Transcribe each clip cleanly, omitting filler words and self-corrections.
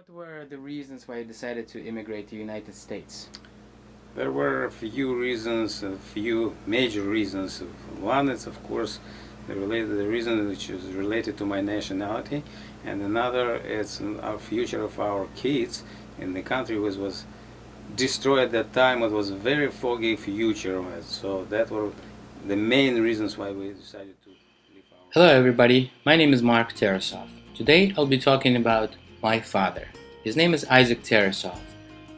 What were the reasons why you decided to immigrate to the United States? There were a few reasons, a few major reasons. One is, of course, the reason which is related to my nationality, and another is our future of our kids in the country was destroyed at that time. It was a very foggy future, so that were the main reasons why we decided to leave our. Hello everybody, my name is Mark Tarasov. Today I'll be talking about my father. His name is Isic Tarasov.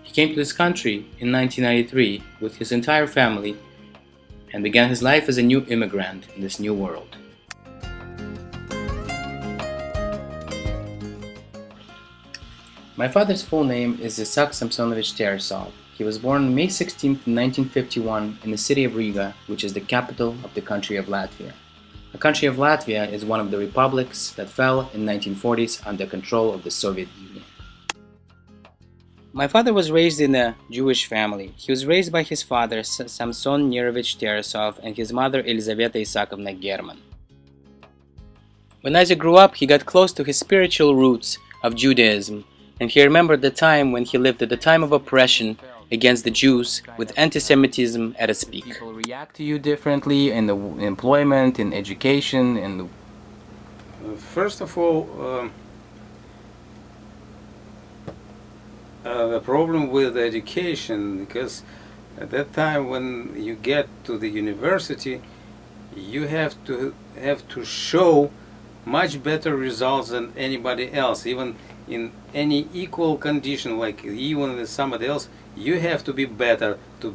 He came to this country in 1993 with his entire family and began his life as a new immigrant in this new world. My father's full name is Isic Tarasov. He was born May 16, 1951 in the city of Riga, which is the capital of the country of Latvia. The country of Latvia is one of the republics that fell in 1940s under control of the Soviet Union. My father was raised in a Jewish family. He was raised by his father, Samson Nerovich Tarasov, and his mother, Elizaveta Isakovna German. When Isaac grew up, he got close to his spiritual roots of Judaism, and he remembered the time when he lived at the time of oppression against the Jews with anti-Semitism at its peak. People react to you differently in the employment, in education, in the... First of all, the problem with education, because at that time when you get to the university, you have to show much better results than anybody else. Even in any equal condition, like even with somebody else, you have to be better to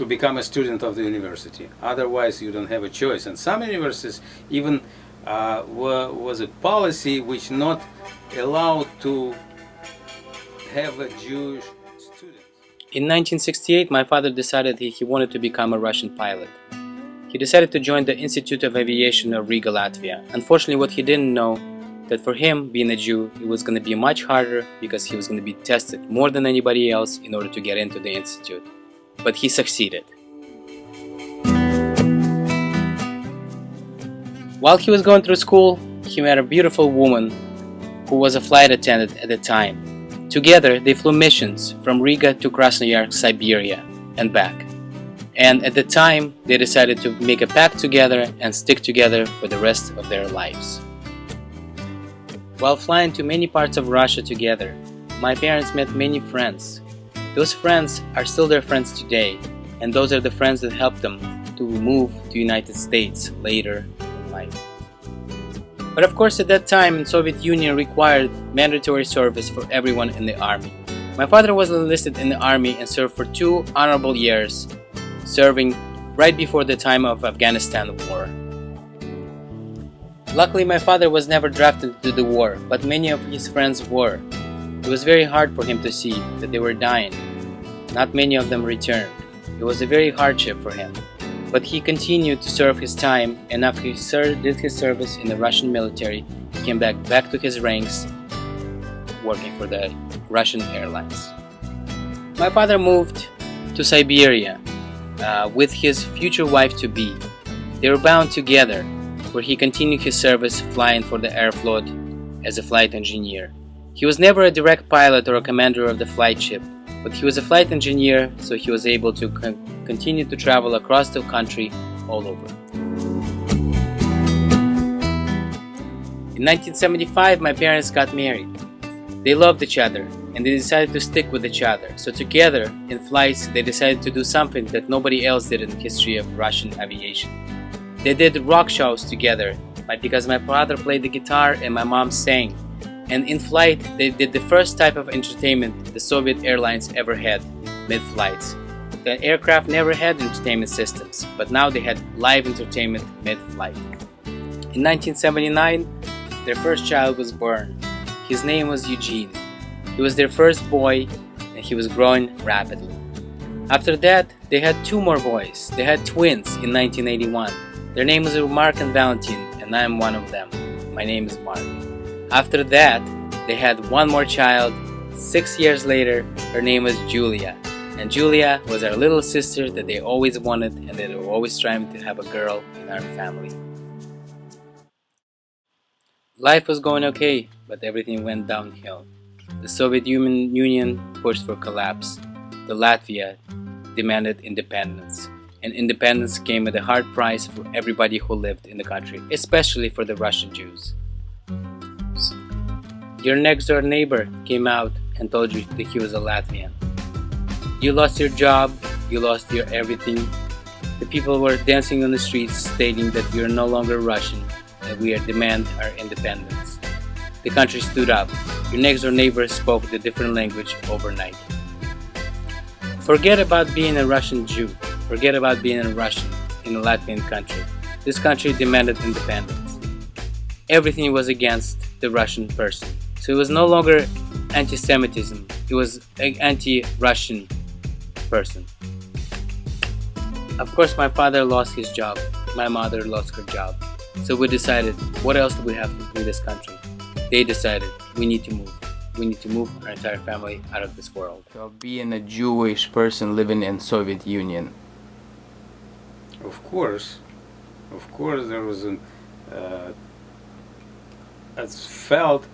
become a student of the university. Otherwise, you don't have a choice. And some universities even was a policy which not allowed to have a Jewish student. In 1968, my father decided he wanted to become a Russian pilot. He decided to join the Institute of Aviation of Riga, Latvia. Unfortunately, what he didn't know, that for him, being a Jew, it was going to be much harder because he was going to be tested more than anybody else in order to get into the institute. But he succeeded. While he was going through school, he met a beautiful woman who was a flight attendant at the time. Together, they flew missions from Riga to Krasnoyarsk, Siberia, and back. And at the time, they decided to make a pact together and stick together for the rest of their lives. While flying to many parts of Russia together, my parents met many friends. Those friends are still their friends today, and those are the friends that helped them to move to the United States later in life. But of course, at that time, the Soviet Union required mandatory service for everyone in the army. My father was enlisted in the army and served for 2 honorable years, serving right before the time of Afghanistan war. Luckily, my father was never drafted to the war, but many of his friends were. It was very hard for him to see that they were dying. Not many of them returned. It was a very hardship for him. But he continued to serve his time, and after he did his service in the Russian military, he came back to his ranks, working for the Russian airlines. My father moved to Siberia with his future wife-to-be. They were bound together, where he continued his service flying for the air float as a flight engineer. He was never a direct pilot or a commander of the flight ship, but he was a flight engineer, so he was able to continue to travel across the country all over. In 1975, my parents got married. They loved each other, and they decided to stick with each other. So together, in flights, they decided to do something that nobody else did in the history of Russian aviation. They did rock shows together, because my father played the guitar and my mom sang. And in flight, they did the first type of entertainment the Soviet airlines ever had, mid-flights. The aircraft never had entertainment systems, but now they had live entertainment mid-flight. In 1979, their first child was born. His name was Eugene. He was their first boy, and he was growing rapidly. After that, they had 2 more boys. They had twins in 1981. Their names were Mark and Valentin, and I am one of them. My name is Mark. After that, they had 1 more child. 6 years later, her name was Julia. And Julia was our little sister that they always wanted, and they were always trying to have a girl in our family. Life was going okay, but everything went downhill. The Soviet Union pushed for collapse. The Latvia demanded independence. And independence came at a hard price for everybody who lived in the country, especially for the Russian Jews. Your next door neighbor came out and told you that he was a Latvian. You lost your job, you lost your everything. The people were dancing on the streets stating that we are no longer Russian and we demand our independence. The country stood up. Your next door neighbor spoke the different language overnight. Forget about being a Russian Jew. Forget about being a Russian in a Latvian country. This country demanded independence. Everything was against the Russian person. So it was no longer anti-Semitism. It was an anti-Russian person. Of course, my father lost his job. My mother lost her job. So we decided, what else do we have to do in this country? They decided, we need to move. We need to move our entire family out of this world. So being a Jewish person living in Soviet Union. Of course, there was an. It's felt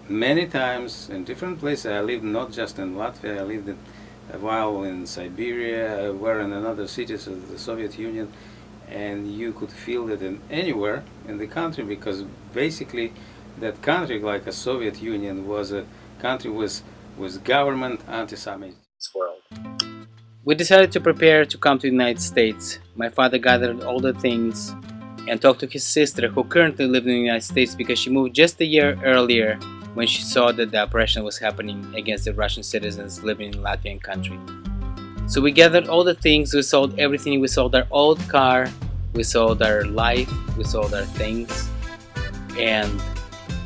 many times in different places. I lived not just in Latvia. I lived a while in Siberia. I were in another cities of the Soviet Union, and you could feel it in anywhere in the country, because basically that country, like a Soviet Union, was a country with government anti-Semitic. World. We decided to prepare to come to the United States. My father gathered all the things and talked to his sister, who currently lived in the United States because she moved just a year earlier when she saw that the oppression was happening against the Russian citizens living in the Latvian country. So we gathered all the things, we sold everything, we sold our old car, we sold our life, we sold our things, and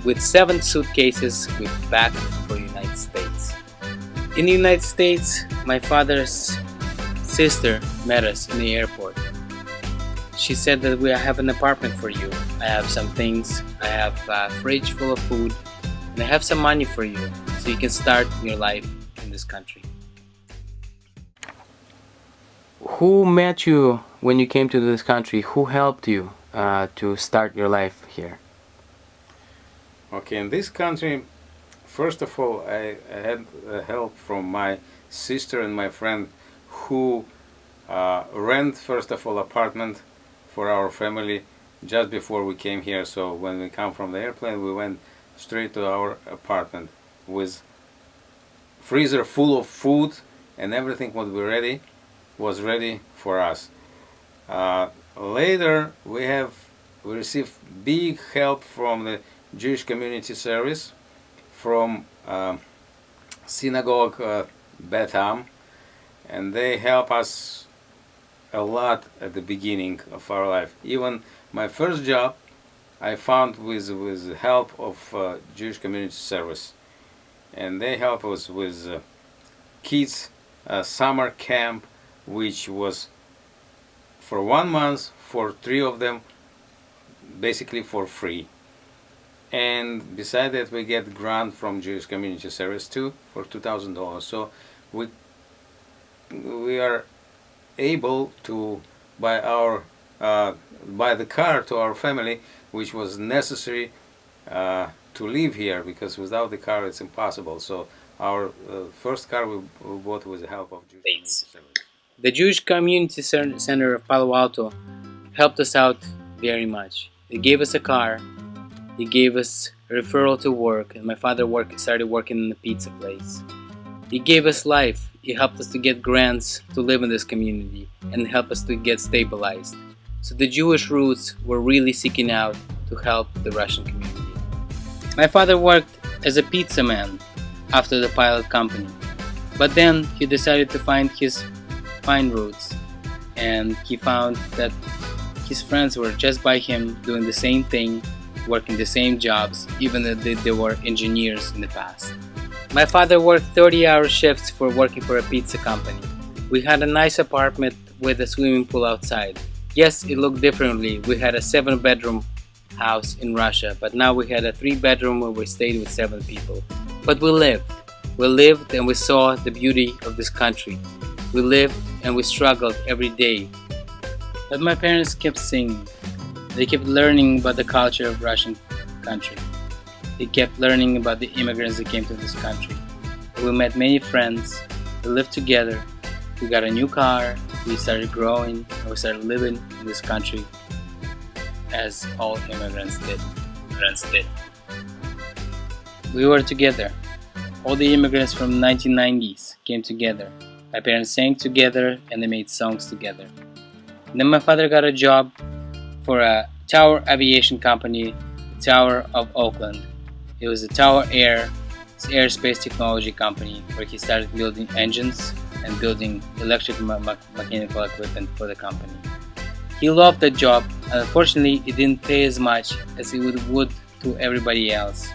with 7 suitcases we packed for the United States. In the United States, my father's sister met us in the airport. She said that we have an apartment for you. I have some things, I have a fridge full of food, and I have some money for you so you can start your life in this country. Who met you when you came to this country? Who helped you to start your life here? Okay, in this country, first of all, I had help from my sister and my friend, who rent, first of all, apartment for our family just before we came here. So when we come from the airplane, we went straight to our apartment with freezer full of food, and everything was ready for us. Later, we received big help from the Jewish Community Service, from synagogue Beth Am, and they help us a lot at the beginning of our life. Even my first job I found with the help of Jewish Community Service, and they help us with kids summer camp, which was for 1 month for 3 of them, basically for free. And beside that, we get grant from Jewish Community Service too for $2,000. So we are able to buy the car to our family, which was necessary to live here, because without the car it's impossible. So our first car we bought with the help of Jewish Community Service. The Jewish Community Center of Palo Alto helped us out very much. They gave us a car, they gave us a referral to work, and my father started working in the pizza place. He gave us life. He helped us to get grants to live in this community and help us to get stabilized. So the Jewish roots were really seeking out to help the Russian community. My father worked as a pizza man after the pilot company, but then he decided to find his fine roots, and he found that his friends were just by him doing the same thing, working the same jobs, even though they were engineers in the past. My father worked 30-hour shifts for working for a pizza company. We had a nice apartment with a swimming pool outside. Yes, it looked differently. We had a 7-bedroom house in Russia, but now we had a 3-bedroom where we stayed with 7 people. But we lived. We lived and we saw the beauty of this country. We lived and we struggled every day. But my parents kept singing. They kept learning about the culture of Russian country. They kept learning about the immigrants that came to this country. We met many friends. We lived together. We got a new car. We started growing. And we started living in this country as all immigrants did. We were together. All the immigrants from the 1990s came together. My parents sang together and they made songs together. And then my father got a job for a tower aviation company, the Tower of Oakland. It was a Tower airspace technology company where he started building engines and building electric mechanical equipment for the company. He loved that job, and unfortunately it didn't pay as much as it would to everybody else.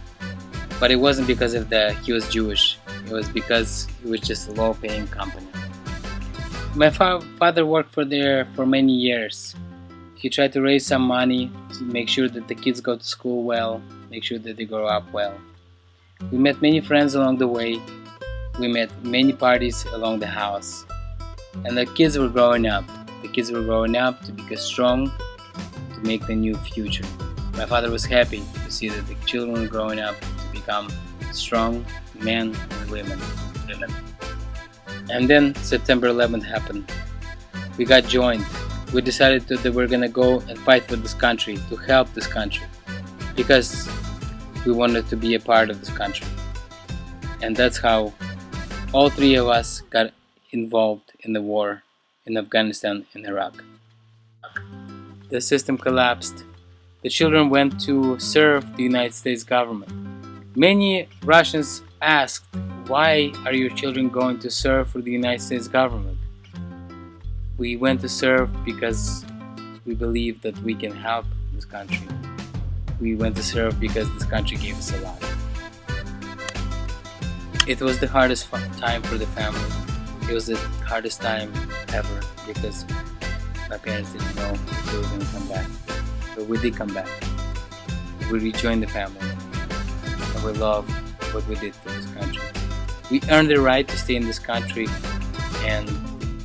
But it wasn't because of he was Jewish. It was because it was just a low-paying company. My father worked there for many years. He tried to raise some money to make sure that the kids go to school well, make sure that they grow up well. We met many friends along the way. We met many parties along the house. And the kids were growing up. The kids were growing up to become strong, to make the new future. My father was happy to see that the children were growing up to become strong men and women. And then September 11th happened. We got joined. We decided that we were going to go and fight for this country, to help this country, because we wanted to be a part of this country. And that's how all three of us got involved in the war in Afghanistan and Iraq. The system collapsed. The children went to serve the United States government. Many Russians asked, why are your children going to serve for the United States government? We went to serve because we believe that we can help this country. We went to serve because this country gave us a lot. It was the hardest time for the family. It was the hardest time ever because my parents didn't know if they were going to come back. But we did come back. We rejoined the family. And we love what we did for this country. We earned the right to stay in this country, and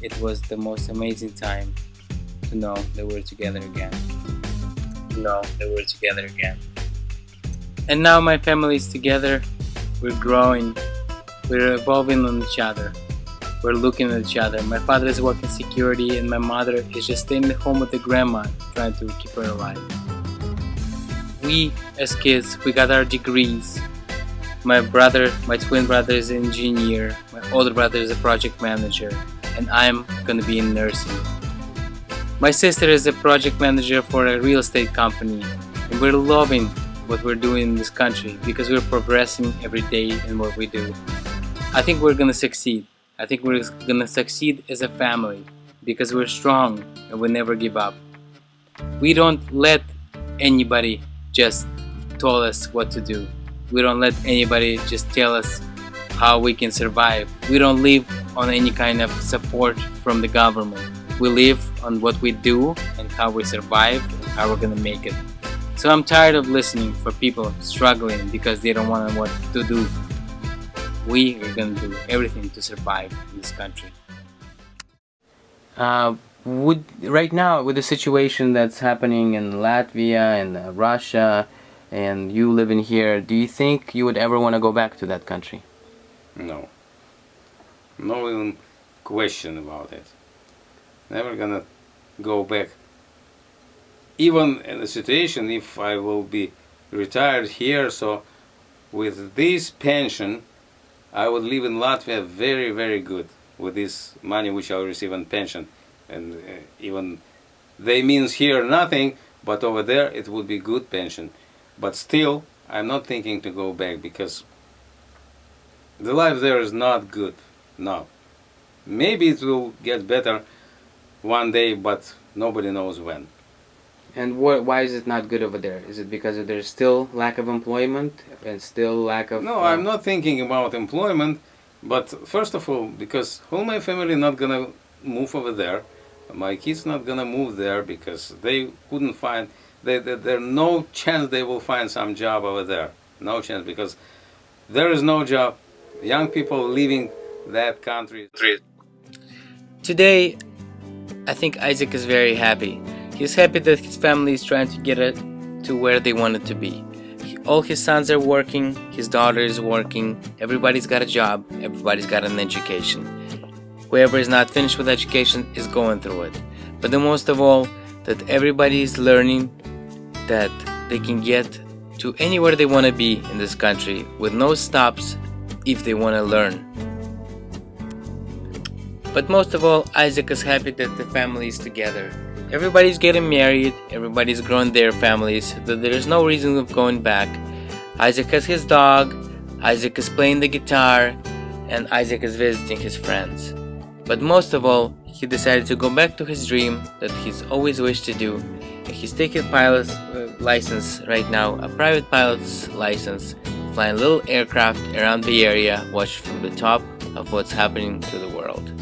it was the most amazing time to know that we're together again. And now my family is together. We're growing. We're evolving on each other. We're looking at each other. My father is working security, and my mother is just staying at home with the grandma, trying to keep her alive. We, as kids, we got our degrees. My twin brother is an engineer. My older brother is a project manager, and I'm gonna be in nursing. My sister is a project manager for a real estate company, and we're loving what we're doing in this country because we're progressing every day in what we do. I think we're gonna succeed. I think we're gonna succeed as a family because we're strong and we never give up. We don't let anybody just tell us what to do. We don't let anybody just tell us how we can survive. We don't live on any kind of support from the government. We live on what we do and how we survive and how we're gonna make it. So I'm tired of listening for people struggling because they don't know what to do. We are gonna do everything to survive in this country. Right now, with the situation that's happening in Latvia and Russia, and you living here, do you think you would ever want to go back to that country? No. No even question about it. Never gonna go back. Even in the situation if I will be retired here, so with this pension, I would live in Latvia very, very good with this money which I'll receive in pension. And even they means here nothing, but over there it would be good pension. But still, I'm not thinking to go back because the life there is not good now. Maybe it will get better one day, but nobody knows when. And why is it not good over there? Is it because there's still lack of employment and still lack of... No, I'm not thinking about employment, but first of all, because all my family not gonna move over there. My kids not gonna move there because they couldn't find... There's no chance they will find some job over there. No chance, because there is no job. Young people leaving that country. Today, I think Isic is very happy. He's happy that his family is trying to get it to where they want it to be. All his sons are working, his daughter is working, everybody's got a job, everybody's got an education. Whoever is not finished with education is going through it. But the most of all, that everybody is learning that they can get to anywhere they want to be in this country with no stops if they want to learn. But most of all, Isic is happy that the family is together. Everybody's getting married, everybody's growing their families, that there is no reason of going back. Isic has his dog, Isic is playing the guitar, and Isic is visiting his friends. But most of all, he decided to go back to his dream that he's always wished to do. He's taking a pilot's license right now, a private pilot's license, flying little aircraft around the area, watch from the top of what's happening to the world.